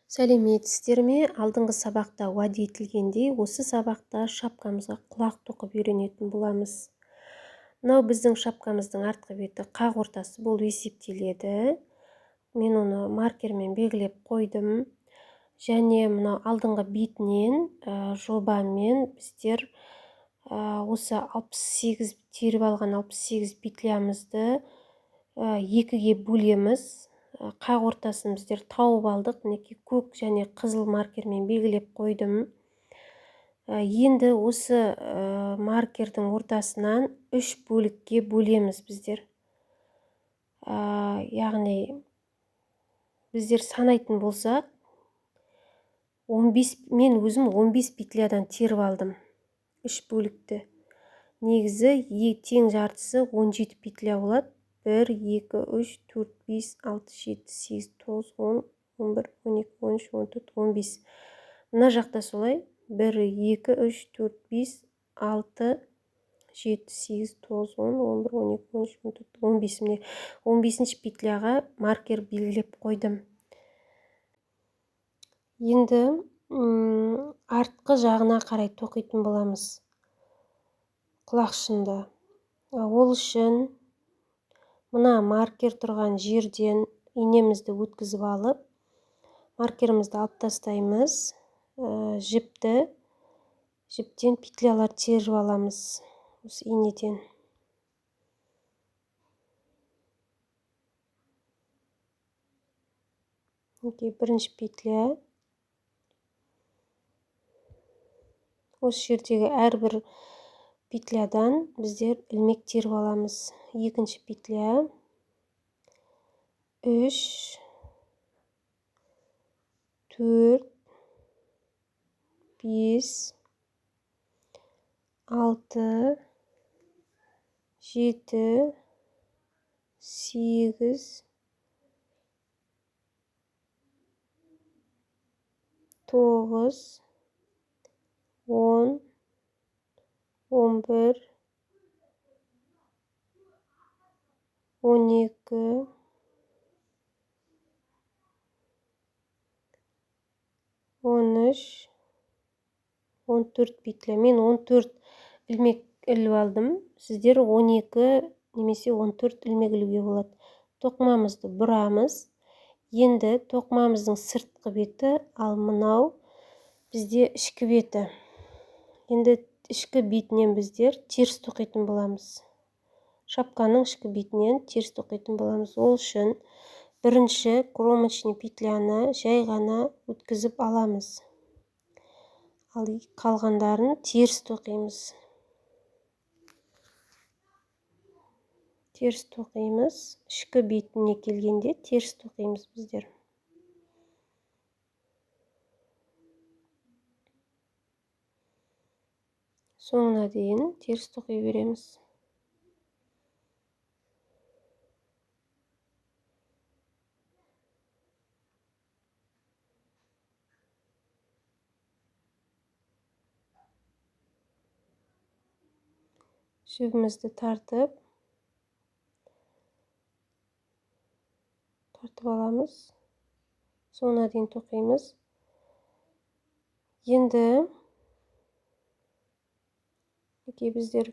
Сәлеметсіздер ме? Алдыңғы сабақта уәде етілгендей, осы сабақта шапкамызға құлақ тоқып үйренетін боламыз. Мынау біздің шапкамыздың артқы беті қақ ортасы болып есептеледі. Мен оны маркермен белгілеп қойдым. Және мынау алдыңғы бетінен жобамен біздер осы 68 теріп алған 68 петлямызды екіге бөлеміз. Қақ ортасын біздер тауып алдық. Мінекей көк және қызыл маркермен белгілеп қойдым. Енді осы маркердің ортасынан 3 бөлікке бөлеміз біздер. Яғни біздер санайтын болсақ, мен өзім 15 петлядан теріп алдым 3 бөлікті. Негізі тең жартысы 17 петля болады. 1, 2, 3, 4, 5, 6, 7, 8, 9, 10, 11, 12, 13, 14, 15. Мына жақта солай. 1, 2, 3, 4, 5, 6, 7, 8, 9, 10, 11, 12, 13, 14, 15. Міне 15-ші петляға маркер белгілеп қойдым. Енді артқы жағына қарай тоқитын боламыз. Құлақшынды. Ол үшін мына маркер тұрған жерден инемізді өткізіп алып, маркерімізді алып тастаймыз. Жіптен петлялар теріп аламыз осы инеден. Бірінші петля. Осы жердегі әрбір петлядан біздер ілмек теріп аламыз. Екінші петля. 3, 4, 5, 6, 7, 8, 9, 10, 11, 12, 13, 14 петля. Мен 14 ілмек іліп алдым. Сіздер 12 немесе 14 ілмек ілуге болады. Тоқымамызды бұрамыз. Енді тоқымамыздың сыртқы беті, ал мынау бізде ішкі беті. Енді ішкі бетінен біздер теріс тоқитын боламыз. Шапканың ішкі бетінен теріс тоқитын боламыз. Ол үшін бірінші кромочный петляны жай ғана өткізіп аламыз. Ал қалғандарын теріс тоқимыз. Теріс тоқимыз. Ішкі бетіне келгенде теріс тоқимыз біздер. Соңына дейін теріс тоқи береміз. Жібімізді тартып аламыз. Соңына дейін тоқимыз. Енді біздер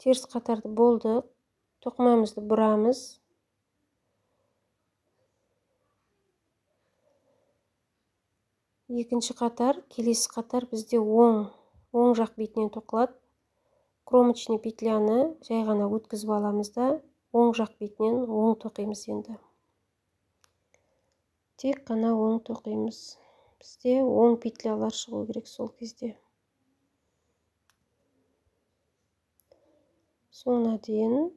теріс қатарды болдық. Тоқымамызды бұрамыз. Екінші қатар, келесі қатар бізде оң жақ бетінен тоқылады. Кромочный петляны жай ғана өткізіп аламыз да, оң жақ бетінен оң тоқимыз енді. Тек қана оң тоқимыз. Бізде оң петлялар шығу керек сол кезде. Соңына дейін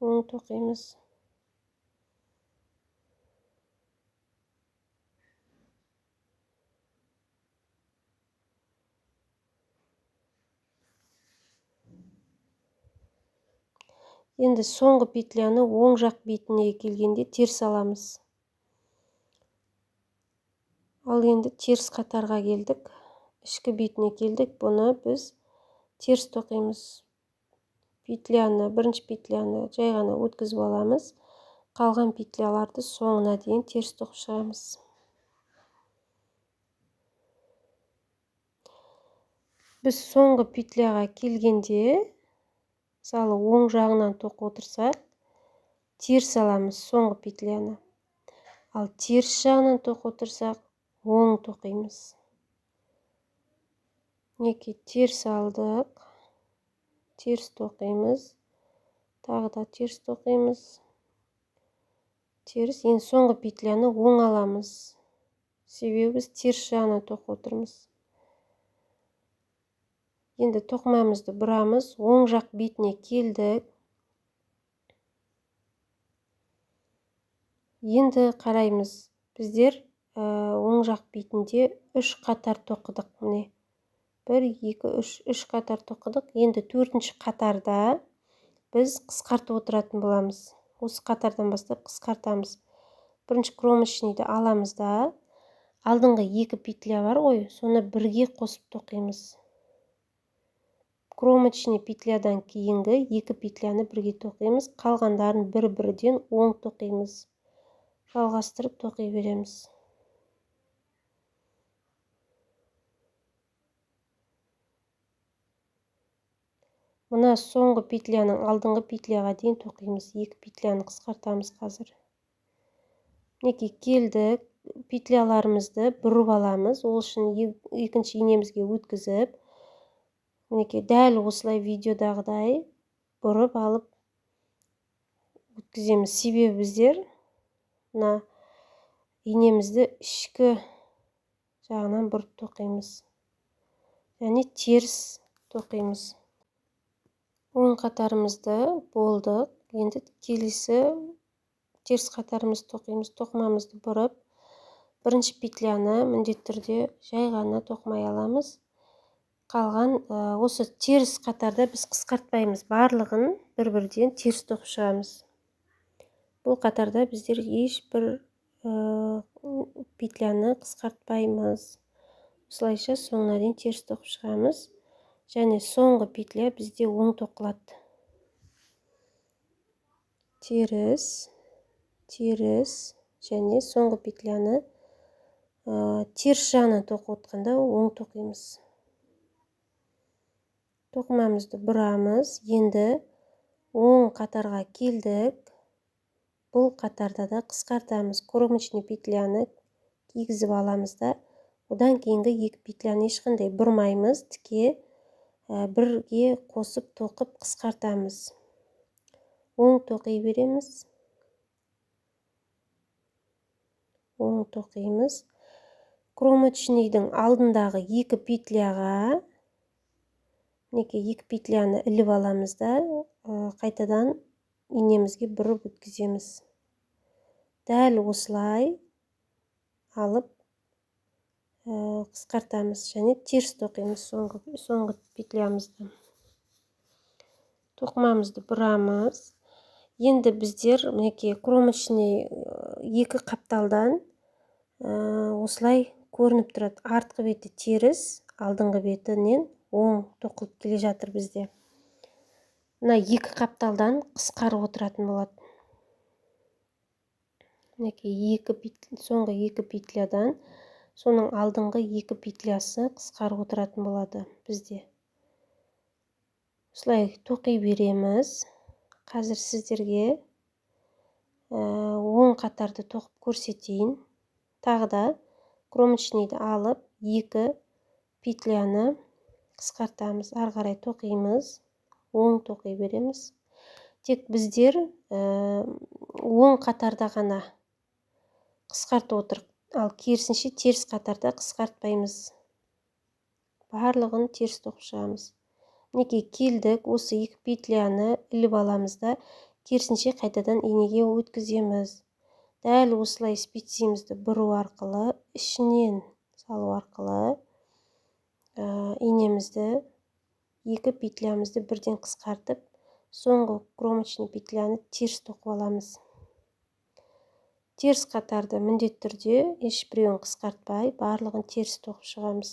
оң тоқимыз. Енді соңғы петляны оң жақ бетіне келгенде теріс аламыз. Ал енді теріс қатарға келдік. Ішкі бетіне келдік. Бұны біз теріс тоқимыз. Бірінші петляны жай ғана өткізіп аламыз. Қалған петляларды соңына дейін теріс тоқып шығамыз. Біз соңғы петляға келгенде, мысалы оң жағынан тоқып отырсақ, теріс аламыз соңғы петляны. Ал теріс жағынан тоқып отырсақ, оң тоқимыз. Мінекей теріс алдық, теріс тоқимыз, тағы да теріс тоқимыз. Теріс, енді соңғы петляны оң аламыз. Себебі біз теріс жағынан тоқып отырмыз. Енді тоқымамызды бұрамыз, оң жақ бетіне келдік. Енді қараймыз. Біздер оң жақ бетінде 3 қатар тоқыдық. Міне 1, 2, 3, 3 қатар тоқыдық. Енді 4-ші қатарда біз қысқартып отыратын боламыз. Осы қатардан бастап қысқартамыз. Бірінші кромочныйды аламыз да, алдыңғы 2 петля бар ғой, соны бірге қосып тоқимыз. Кромочный петлядан кейінгі 2 петляны бірге тоқимыз, қалғандарын бір-бірден оң тоқимыз. Жалғастырып тоқи береміз. Мына соңғы петляның алдыңғы петляға дейін тоқимыз. 2 петляны қысқартамыз қазір. Мінекей келдік, петляларымызды бұрып аламыз. Ол үшін екінші инемізге өткізіп, мінекей дәл осылай видеодағыдай бұрып алып өткіземіз. Себебі біздер мына инемізді ішкі жағынан бұрып тоқимыз. Және теріс тоқимыз. Оң қатарымызды болдық. Енді келесі теріс қатарымызды тоқимыз. Тоқымамызды бұрып, бірінші петляны міндетті түрде жай ғана тоқымай аламыз. Қалған осы теріс қатарда біз қысқартпаймыз. Барлығын бір-бірден теріс тоқып шығамыз. Бұл қатарда біздер ешбір петляны қысқартпаймыз. Осылайша соңына дейін теріс тоқып шығамыз. Және соңғы петля бізде оң тоқылады. Теріс, теріс және соңғы петляны теріс жағынан тоқып отқанда оң тоқимыз. Тоқымамызды бұрамыз. Енді оң қатарға келдік. Бұл қатарда да қысқартамыз. Кромочный петляны кигізіп аламыз да, одан кейінгі 2 петляны ешқандай бұрмаймыз, тіке бірге қосып тоқып қысқартамыз. Оң тоқи береміз. Оң тоқимыз. Кромочныйдың алдындағы 2 петляға мінекей 2 петляны іліп аламыз да, қайтадан инемізге бұрып өткіземіз. Дәл осылай алып қысқартамыз және теріс тоқимыз соңғы петлямызды. Тоқымамызды бұрамыз. Енді біздер мінекей кромочный 2 қапталдан осылай көрініп тұрады. Артқы беті теріс, алдыңғы бетінен оң тоқылып келе жатыр бізде. Мына 2 қапталдан қысқарып отыратын болады. Мінекей соңғы 2 петлядан соның алдыңғы 2 петлясы қысқарып отыратын болады бізде. Осылай тоқи береміз. Қазір сіздерге оң қатарды тоқып көрсетейін. Тағы да кромочныйды алып 2 петляны қысқартамыз. Ары қарай тоқимыз. Оң тоқи береміз. Тек біздер оң қатарда ғана қысқартып отырық. Ал керісінше теріс қатарда қысқартпаймыз. Барлығын теріс тоқып шығамыз. Мінекей келдік, осы 2 петляны іліп аламыз да, керісінше қайтадан инеге өткіземіз. Дәл осылай спицимізді бұру арқылы, ішінен салу арқылы инемізді 2 петлямызды бірден қысқартып, соңғы кромочный петляны теріс тоқып аламыз. Теріс қатарды міндетті түрде ешбіреуін қысқартпай, барлығын теріс тоқып шығамыз.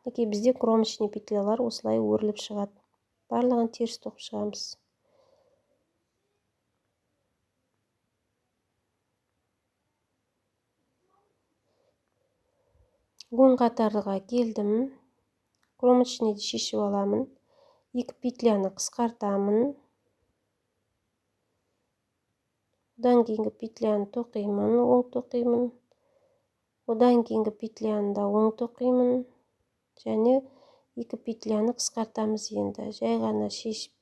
Мінекей бізде кромочный петлялар осылай өріліп шығады. Барлығын теріс тоқып шығамыз. Оң қатарға келдім. кромочныйды шешіп аламын. 2 петляны қысқартамын. Одан кейінгі петляны тоқимын, оң тоқимын. Одан кейінгі петляны да оң тоқимын. Және 2 петляны қысқартамыз енді. Жай ғана шешіп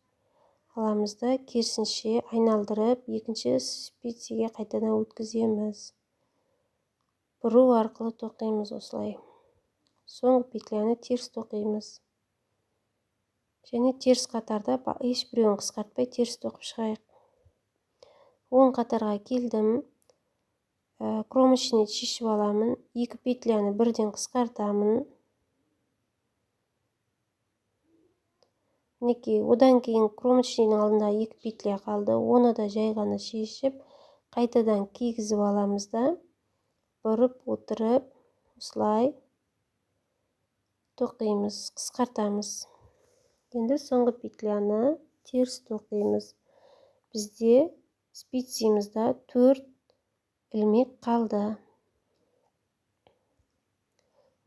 аламыз да, керісінше айналдырып, екінші спицеге қайтадан өткіземіз. Бұру арқылы тоқимыз осылай. Соңғы петляны теріс тоқимыз. Және теріс қатарда ешбіреуін қысқартпай теріс тоқып шығайық. Оң қатарға келдім. Кромочныйды шешіп аламын. 2 петляны бірден қысқартамын. Мінекей, одан кейін кромочныйдың алдында 2 петля қалды. Оны да жай ғана шешіп, қайтадан кигізіп аламыз да, бұрып отырып, осылай тоқимыз, қысқартамыз. Енді соңғы петляны теріс тоқимыз. Бізде спицемізда 4 ілмек қалды.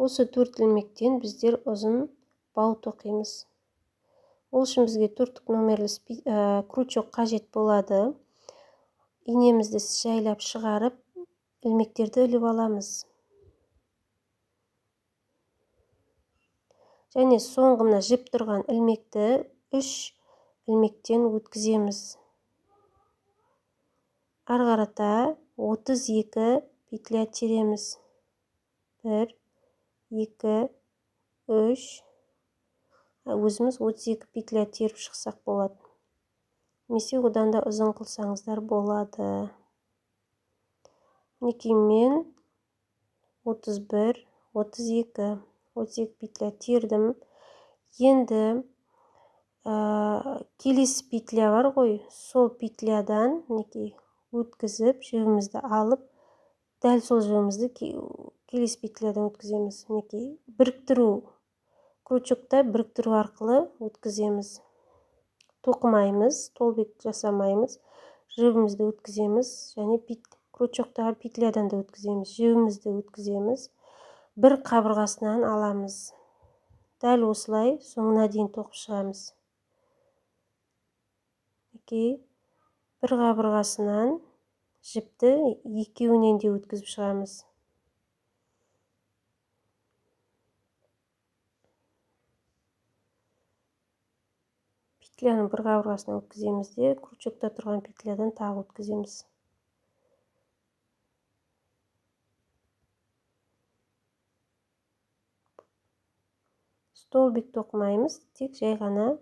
Осы 4 ілмектен біздер ұзын бау тоқимыз. Ол үшін бізге 4 номерлі крючок қажет болады. Инемізді жайлап шығарып, ілмектерді іліп аламыз. Және соңғы мына жіп тұрған ілмекті 3 ілмектен өткіземіз. Арғарата 32 петля тереміз. 1, 2, 3. Өзіміз 32 петля теріп шықсақ болады. Немесе одан да ұзын қылсаңыздар болады. Мінекей мен 31, 32 петля тердім. Енді келесі петля бар ғой, сол петлядан мінекей өткізіп, жібімізді алып, дәл сол жібімізді келесі петлядан өткіземіз. Мінекей біріктіру, крючокта біріктіру арқылы өткіземіз. Тоқымаймыз, толбек жасамаймыз. Жібімізді өткіземіз, және крючоктағы петлядан да өткіземіз. Жібімізді өткіземіз. Бір қабырғасынан аламыз. Дәл осылай соңына дейін тоқып шығамыз. Бір қабырғасынан жіпті екеуінен де өткізіп шығамыз. Петляны бір қабырғасынан өткіземіз де, крючокта тұрған петлядан тағы өткіземіз. Столбик тоқымаймыз, тек жай ғана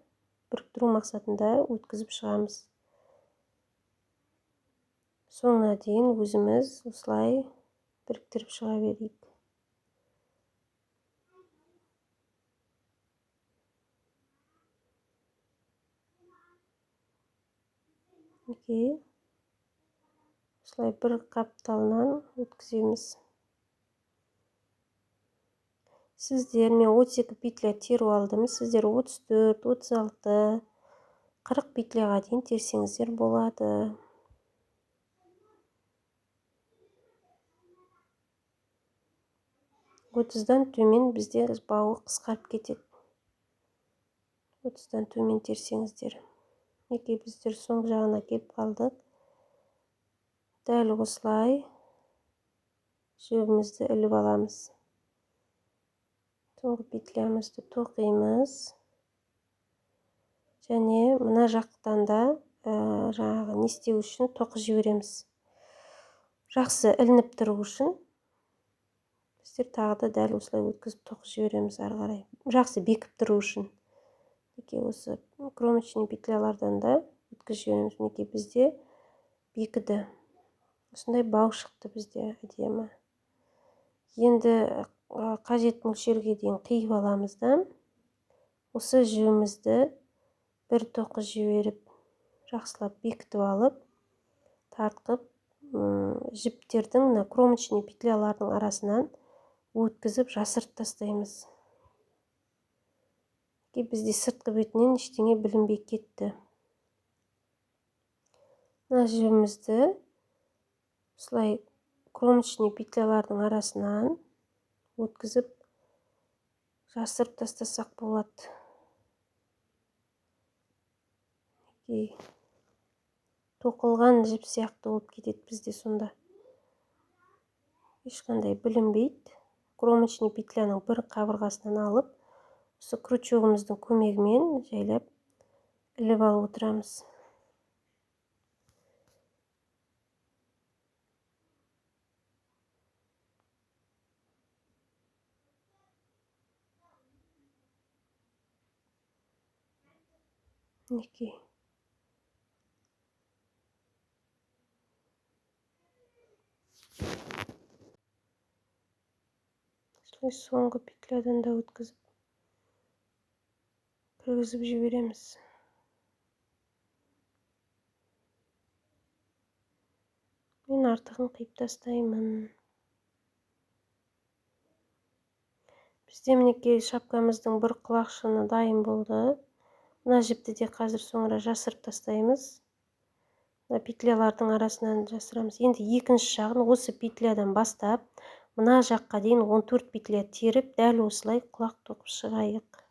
біріктіру мақсатында өткізіп шығамыз. Соңына дейін өзіміз осылай біріктіріп шыға берейік. Осылай бір қапталынан өткіземіз. Сіздер, мен 32 петля теріп алдым. Сіздер 34, 36, 40 петляға дейін терсеңіздер болады. Отыздан төмен бізде бауы қысқарып кетеді. 30-дан төмен терсеңіздер. Мінекей біздер соңғы жағына келіп қалдық. Дәл осылай жібімізді іліп аламыз. Соңғы петлямызды тоқимыз. Және мына жақтан да жаңағы не істеу үшін тоқып жібереміз. Жақсы ілініп тұру үшін біздер тағы да дәл осылай өткізіп тоқып жібереміз ары қарай. Жақсы бекіп тұру үшін. Осы кромочный петлялардан да өткізіп жібереміз. Мінекей бізде бекіді. Осындай бау шықты бізде әдемі. Енді қажет мөлшерге дейін қиып аламыз да, осы жібімізді бір тоқып жіберіп, жақсылап бекітіп алып, тартқып, жіптердің кромочный петлялардың арасынан өткізіп жасырып тастаймыз. Бізде сыртқы бетінен ештеңе білінбей кетті. Мына жібімізді осылай кромочный петлялардың арасынан өткізіп жасырып тастасақ болады. Тоқылған жіп сияқты болып кетеді бізде сонда. Ешқандай білінбейді. Кромочный петляның бір қабырғасынан алып, осы крючогымыздың көмегімен жайлап іліп алып отырамыз. Мінекей. Соңғы петлядан да өткізіп, кіргізіп жібереміз. Мен артығын қиып тастаймын. Бізде мінекей шапкамыздың бір құлақшыны дайын болды. Мына жіпті де қазір соңыра жасырып тастаймыз. Петлялардың арасынан жасырамыз. Енді екінші жағын осы петлядан бастап, мына жаққа дейін 14 петля теріп, дәл осылай құлақ тоқып шығайық.